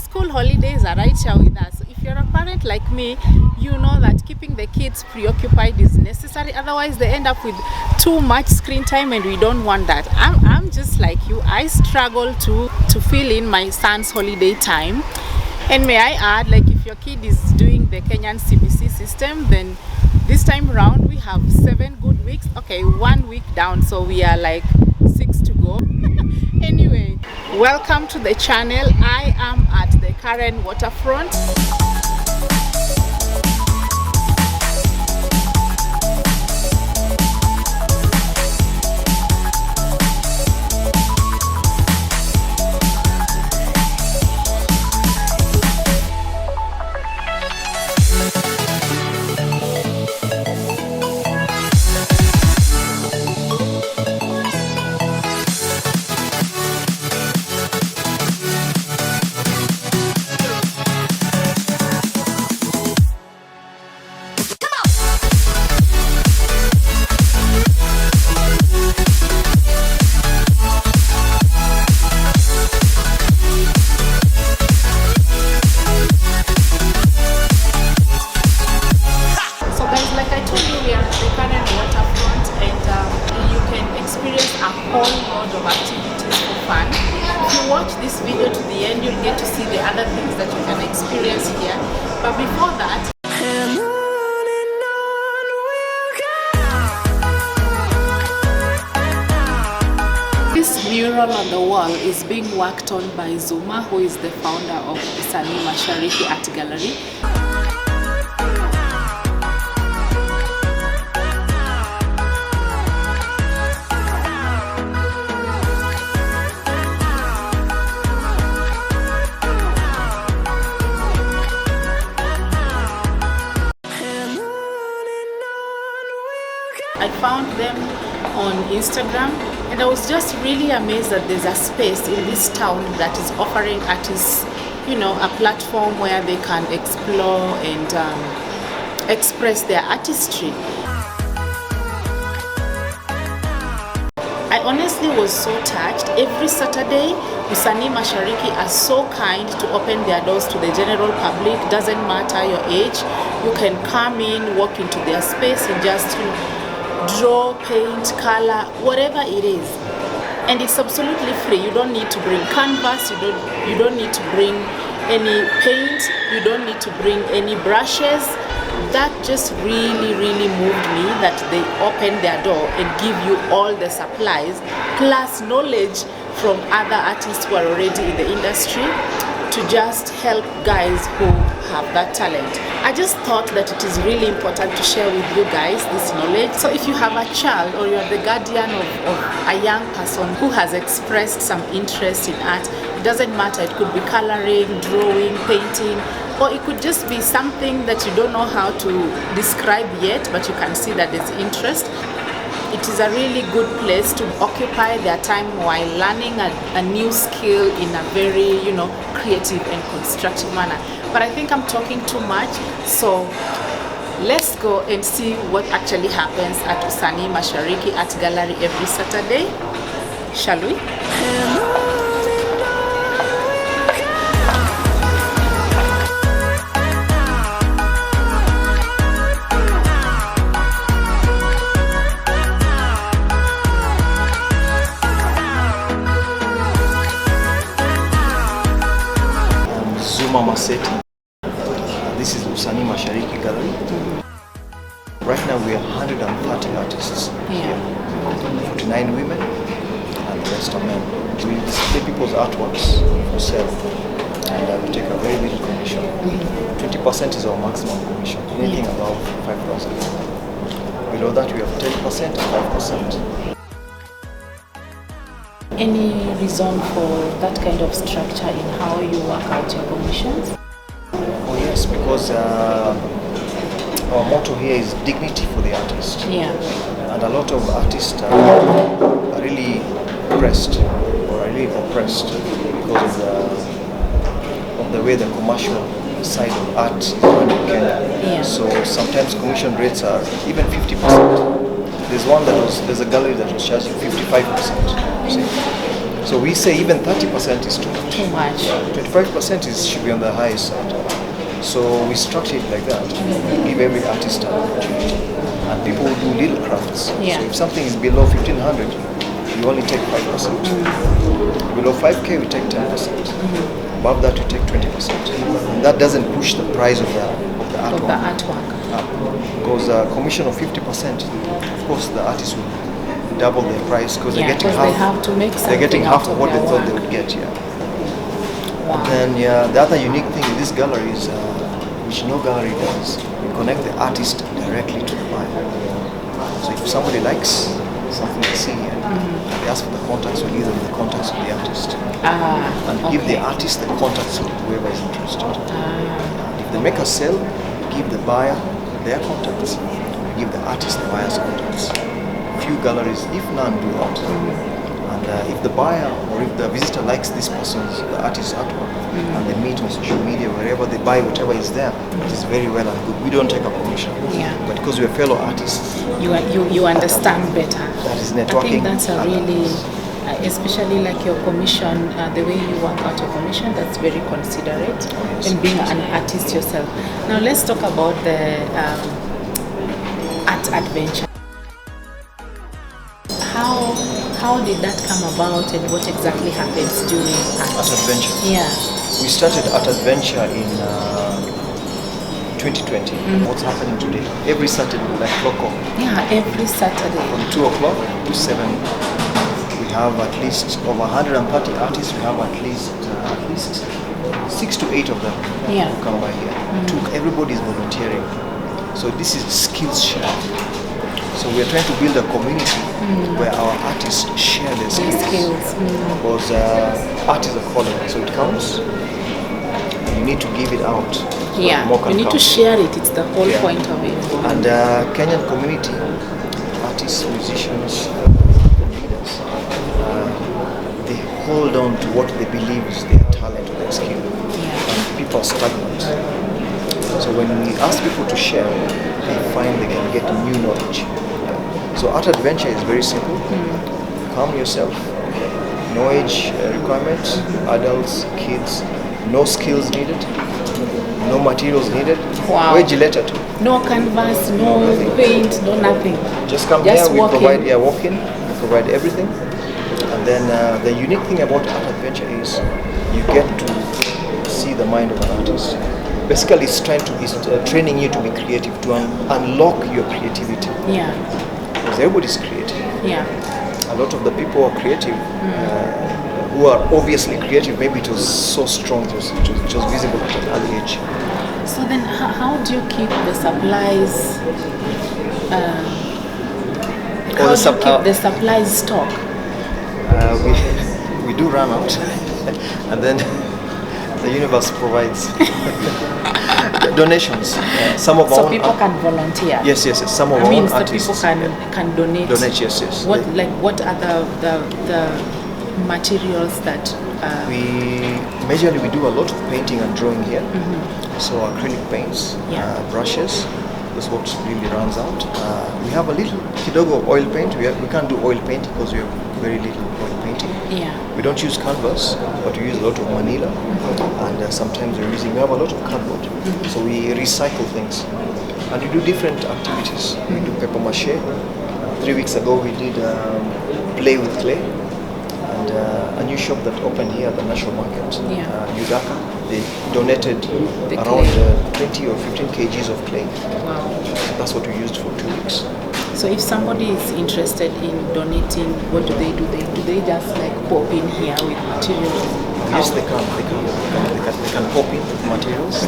school holidays are right here with us. So if you're a parent like me, you know that keeping the kids preoccupied is necessary. Otherwise, they end up with too much screen time, and we don't want that. I'm just like you. I struggle to fill in my son's holiday time. And may I add, like, if your kid is doing the Kenyan CBC system, then this time around we have 7 good weeks. Okay, 1 week down, so we are like 6 to go. Anyway, welcome to the channel. I am at the Karen Waterfront. This video to the end, you'll get to see the other things that you can experience here. But before that, this mural on the wall is being worked on by Xhuuma, who is the founder of Mashariki Art Gallery. I found them on Instagram, and I was just really amazed that there's a space in this town that is offering artists, you know, a platform where they can explore and express their artistry. I honestly was so touched. Every Saturday, Mashariki are so kind to open their doors to the general public. Doesn't matter your age, you can come in, walk into their space and just, you know, draw, paint, color, whatever it is, and it's absolutely free. You don't need to bring canvas, you don't need to bring any paint, you don't need to bring any brushes. That just really moved me, that they open their door and give you all the supplies plus knowledge from other artists who are already in the industry to just help guys who have that talent. I just thought that it is really important to share with you guys this knowledge. So if you have a child or you're the guardian of a young person who has expressed some interest in art, it doesn't matter. It could be coloring, drawing, painting, or it could just be something that you don't know how to describe yet, but you can see that there's interest. It is a really good place to occupy their time while learning a new skill in a very, you know, creative and constructive manner. But I think I'm talking too much, so let's go and see what actually happens at Mashariki Art Gallery every Saturday. Shall we? Maseti. This is Mashariki Gallery. Right now we are 130 artists here, 49 women and the rest are men. We display people's artworks for sale, and we take a very little commission. 20% is our maximum commission, anything above 5,000. Below that we have 10% and 5%. Any reason for that kind of structure in how you work out your commissions? Oh yes, because our motto here is dignity for the artist. Yeah. And a lot of artists are really pressed or are really oppressed because of the way the commercial side of art is run in Kenya. Yeah. So sometimes commission rates are even 50%. There's a gallery that was charging 55%. See? So we say even 30% is too much. Too much. 25% should be on the high side. So we structure it like that. Give every artist an opportunity. And people will do little crafts. Yeah. So if something is below 1,500, you only take 5%. Below 5K, we take 10%. Above that, we take 20%. And that doesn't push the price of the artwork up. Because a commission of 50%, of course, the artists will double their price because they're getting half. They have to make something. They're getting half of what they thought work. they would get. Yeah. Wow. And then the other unique thing in this gallery is, which no gallery does, we connect the artist directly to the buyer. So if somebody likes something they see here, they ask for the contacts, we give them the contacts of the artist. And give the artist the contacts of whoever is interested. If they make a sale, give the buyer their contacts. Give the artist the buyer's contacts. Few galleries, if none, do that. And if the buyer or if the visitor likes this person's, the artist's artwork, and they meet on social media, wherever they buy whatever is there, it is very well and good. We don't take a commission. But because we are fellow artists, you understand better. That is networking. I think that's a really, especially like your commission, the way you work out your commission, that's very considerate. And being an artist yourself. Now let's talk about the art adventure. How did that come about and what exactly happens during Art Adventure? Yeah. We started Art Adventure in 2020. What's happening today? Every Saturday, like clockwork. Yeah, every Saturday. From 2 o'clock to 7. We have at least over 130 artists. We have at least 6 to 8 of them who come by here. Everybody is volunteering. So this is skills sharing. So we are trying to build a community where our artists share their skills. Because art is a calling, so it counts. And you need to give it out. So you need to share it. It's the whole point of it. And Kenyan community, artists, musicians, leaders, they hold on to what they believe is their talent or their skill. And people are stagnant. So when we ask people to share, they find they can get new knowledge. So Art Adventure is very simple. Come yourself. No age requirement. Adults, kids. No skills needed. No materials needed. Wow. Wage letter too. No canvas, no paint, no nothing. Just come here. We provide. Walk in. We provide everything. And then the unique thing about Art Adventure is you get to see the mind of an artist. Basically, it's training you to be creative, to unlock your creativity. Because everybody's creative. A lot of the people who are creative, who are obviously creative, maybe it was so strong, it was visible at an early age. So then, how do you keep the supplies? How do you keep the supplies stock? We do run out, and then the universe provides donations. Some of our own people can volunteer. Yes. Some of our own artists. People can donate. Donate, yes. What are the materials that? We do a lot of painting and drawing here. So acrylic paints, brushes. That's what really runs out. We have a little kidogo oil paint. We can't do oil paint because we have very little oil painting. We don't use canvas, but we use a lot of manila, and sometimes we have a lot of cardboard. So we recycle things, and we do different activities. We do paper mache. 3 weeks ago we did play with clay, and a new shop that opened here at the National Market, Udaka. They donated around 20 or 15 kgs of clay. Wow. That's what we used for 2 weeks. So if somebody is interested in donating, what do they do? Do they just like pop in here with materials? Yes, they can. They can pop in with materials.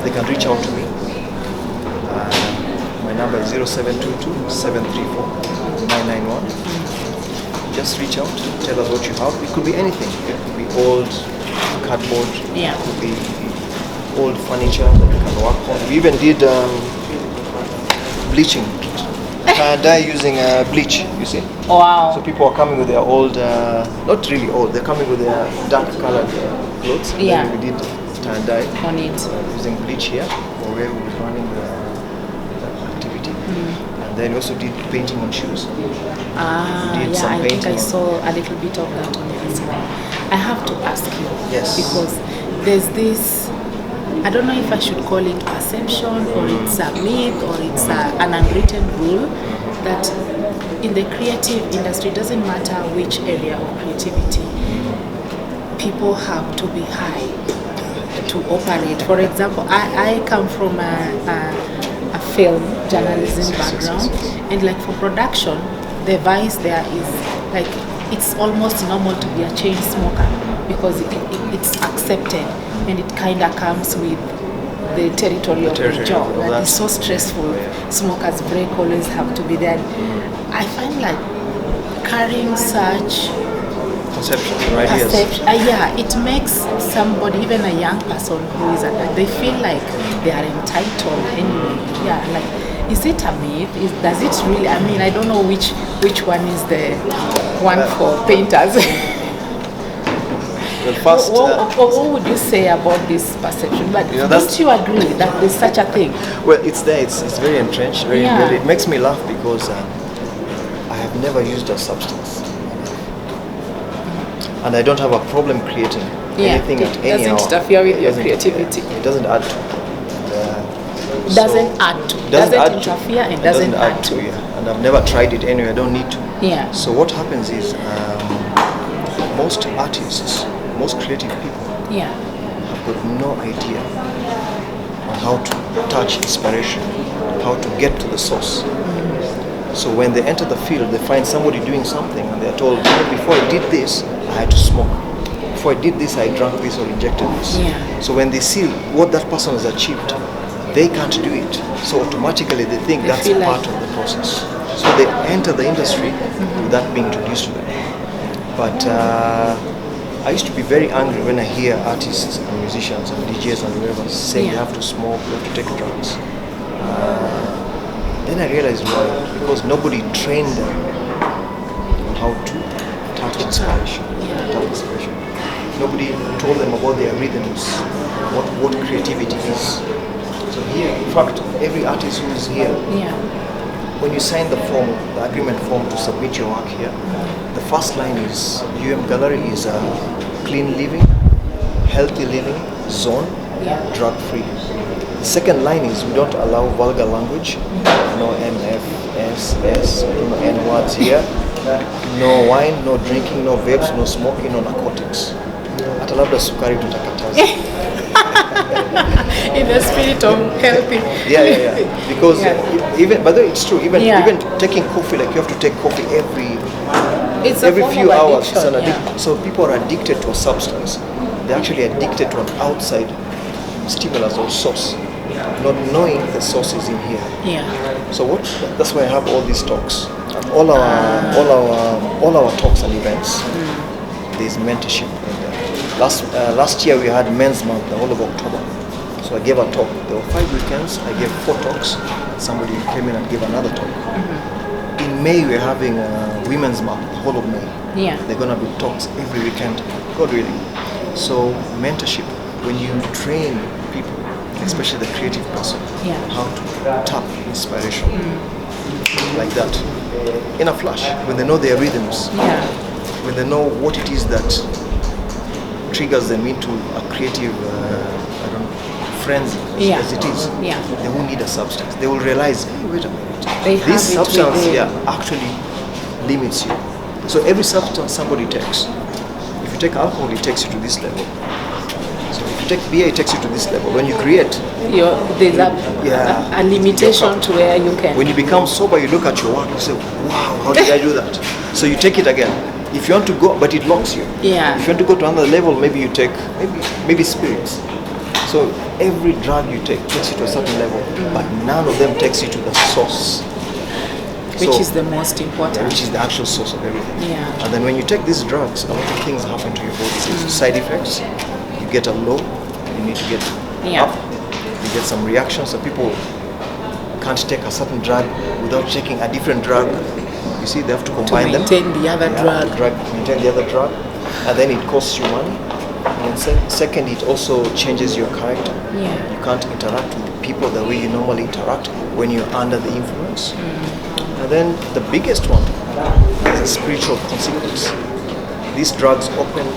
They can reach out to me. My number is 0722 734 991. Just reach out. Tell us what you have. It could be anything. It could be old cardboard. It could be old furniture that you can work on. We even did bleaching. Dye using bleach, you see. Wow. So people are coming with their old, not really old, they're coming with their dark colored clothes. Then we did dye on it. Using bleach here, or where we were running the activity. And And then we also did painting on shoes. Yeah, some I think painting I on- saw a little bit of that on Instagram. I have to ask you, Yes. because there's this, I don't know if I should call it perception or it's a myth or it's an unwritten rule that in the creative industry, it doesn't matter which area of creativity, people have to be high to operate. For example, I come from a film journalism background, and like for production, the vice there is like it's almost normal to be a chain smoker because it's accepted and it kind of comes with the territory of the job. Like it's so stressful. Smokers break always have to be there. I find like carrying such Conception, ideas. yeah, it makes somebody, even a young person who is at, they feel like they are entitled anyway. Yeah, like, is it a myth? Does it really? I mean, I don't know which one is the one for painters. Well, first, what would you say about this perception? But don't you agree that there's such a thing? well, it's there. It's very entrenched. Very Yeah. embedded. It makes me laugh because I have never used a substance, and I don't have a problem creating anything it at any doesn't hour. interfere with It your doesn't- creativity. It doesn't add to. Doesn't add to. Doesn't interfere and doesn't add to. Yeah. And I've never tried it anyway. I don't need to. Yeah. So what happens is most artists, most creative people Yeah. have got no idea on how to touch inspiration, how to get to the source. So when they enter the field, they find somebody doing something and they're told, before I did this, I had to smoke. Before I did this, I drank this or injected this. Yeah. So when they see what that person has achieved, they can't do it. So automatically they think They that's feel part like- of the process. So they enter the industry without being introduced to them. But I used to be very angry when I hear artists and musicians and DJs and whoever saying they Yeah. have to smoke, they have to take drugs. Then I realized why. Because nobody trained them on how to touch inspiration. Touch inspiration. Nobody told them about their rhythms, what creativity is. So here, in fact, every artist who is here, Yeah. when you sign the form, the agreement form to submit your work here, the first line is Gallery is a clean living, healthy living zone, Yeah. drug free. The second line is we don't allow vulgar language, no MF, S, no N words here, no wine, no drinking, no vapes, no smoking, no narcotics. Hata labda sukari tutakataza. In the spirit of healthy. Yeah. Because even, but it's true. Even taking coffee, like you have to take coffee It's a every form few of hours. It's addiction, an addiction. So people are addicted to a substance. They're actually addicted to an outside stimulus or source, not knowing the source is in here. Yeah. So that's why I have all these talks. And all our talks and events. There's mentorship in there. Last year we had Men's Month, the whole of October. So I gave a talk. There were 5 weekends. I gave 4 talks. Somebody came in and gave another talk. In May we're having Women's Month, the whole of May. Yeah. They're gonna be talks every weekend. God willing. So mentorship, when you train people, especially the creative person, how to tap inspiration like that in a flash, when they know their rhythms, when they know what it is that triggers them into a creative frenzy as it is, they won't need a substance. They will realize, hey, wait a minute, this substance actually limits you. So every substance somebody takes, if you take alcohol, it takes you to this level. So if you take beer, it takes you to this level. When you create, there's a limitation to where you can. When you become sober, you look at your work, you say, wow, how did I do that? So you take it again. If you want to go, but it locks you. Yeah. If you want to go to another level, maybe you take, maybe spirits. So every drug you take takes you to a certain level, but none of them takes you to the source. Which is the most important. Which is the actual source of everything. Yeah. And then when you take these drugs, a lot of things happen to your body. Side effects, you get a low, you need to get up, you get some reactions. So people can't take a certain drug without taking a different drug. You see, they have to combine them. To maintain the other drug. Maintain the other drug. And then it costs you money. And second, it also changes your character. Yeah. You can't interact with people the way you normally interact when you're under the influence. And then the biggest one is a spiritual consequence. These drugs open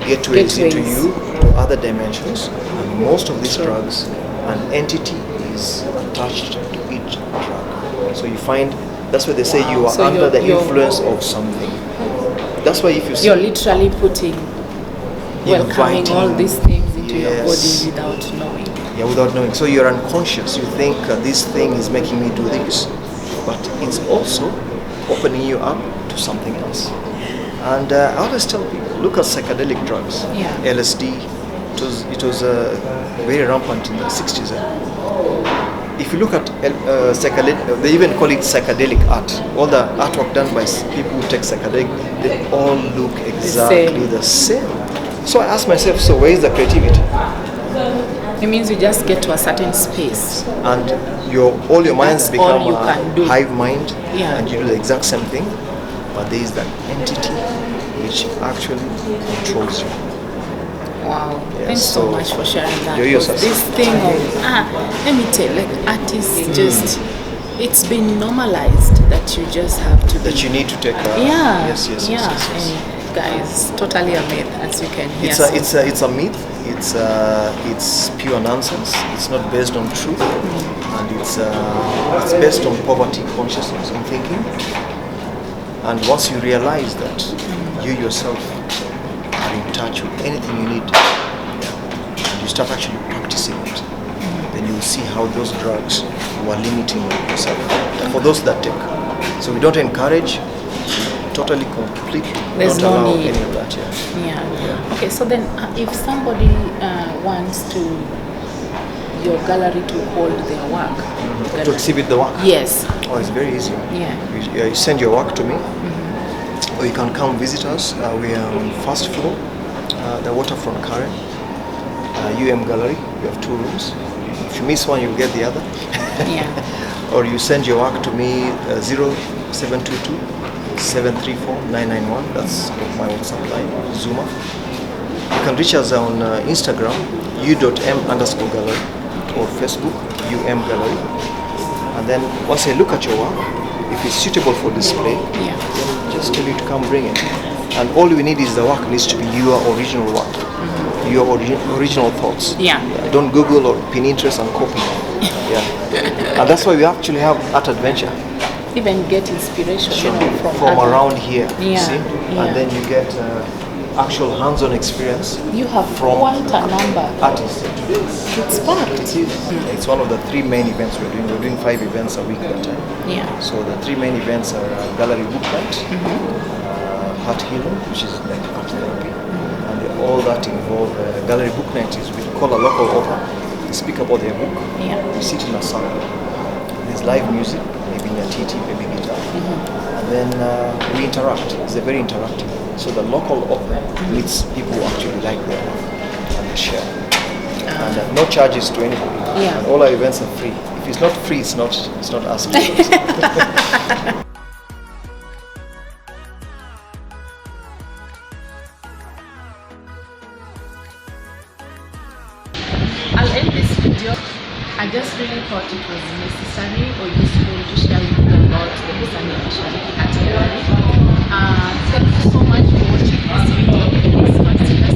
gateways into you to other dimensions, and most of these drugs, an entity is attached to each drug. So you find that's why they say you are under the influence of something. That's why if you see, you're literally putting, welcoming all these things into your body without knowing. Yeah, without knowing. So you're unconscious. You think this thing is making me do this, but it's also opening you up to something else. And I always tell people, look at psychedelic drugs. Yeah. LSD. It was very rampant in the 60s. If you look at psychedelic, they even call it psychedelic art. All the artwork done by people who take psychedelic, they all look exactly the same. So I ask myself, so where is the creativity? It means you just get to a certain space, and all your minds become a hive mind, Yeah. and you do the exact same thing. But there is that entity which actually controls you. Wow. Yeah, Thanks so much for sharing that. You're yourself. This thing of, let me tell, like artists just, it's been normalized that you just have to be. That you need to take Yeah. Yes. And guys, totally a myth, as you can hear. It's a myth. It's pure nonsense. It's not based on truth, and it's based on poverty consciousness and thinking. And once you realize that you yourself are in touch with anything you need, and you start actually practicing it, then you will see how those drugs were limiting yourself. And for those that take, so we don't encourage. Totally, completely. There's don't no allow need. any of that. Yeah. Okay, so then if somebody wants your gallery to hold their work, To exhibit the work. Yes. Oh, it's very easy. Yeah. You send your work to me, or you can come visit us. We are on first floor, the Waterfront Karen, Gallery. We have 2 rooms. If you miss one, you'll get the other. Yeah. Or you send your work to me 0722 734 991. That's my WhatsApp line, Xhuuma. You can reach us on Instagram, u.m_gallery, or Facebook, gallery. And then once I look at your work, if it's suitable for display, then just tell you to come bring it. And all we need is the work needs to be your original work, your original thoughts. Yeah. Don't Google or Pinterest and copy. Yeah. And that's why we actually have Art Adventure. Even get inspiration from around here, Yeah. see? And then you get actual hands-on experience. You have from quite a number. Artists. It's packed. It's one of the 3 main events we're doing. We're doing 5 events a week at a time. Yeah. So the 3 main events are gallery book night, art healing, which is like art therapy, and all that involve gallery book night is we call a local author, they speak about their book, we sit in a circle, there's live music, maybe in a TT, maybe guitar, and then we interact. It's very interactive. So the local author meets people who actually like their work and they share. And no charges to anybody. Yeah. And all our events are free. If it's not free, it's not us. I'll end this video. I just really thought it was necessary or useful to share with you about the Xhuuma Art Gallery. Thank you so much for watching this video. Please consider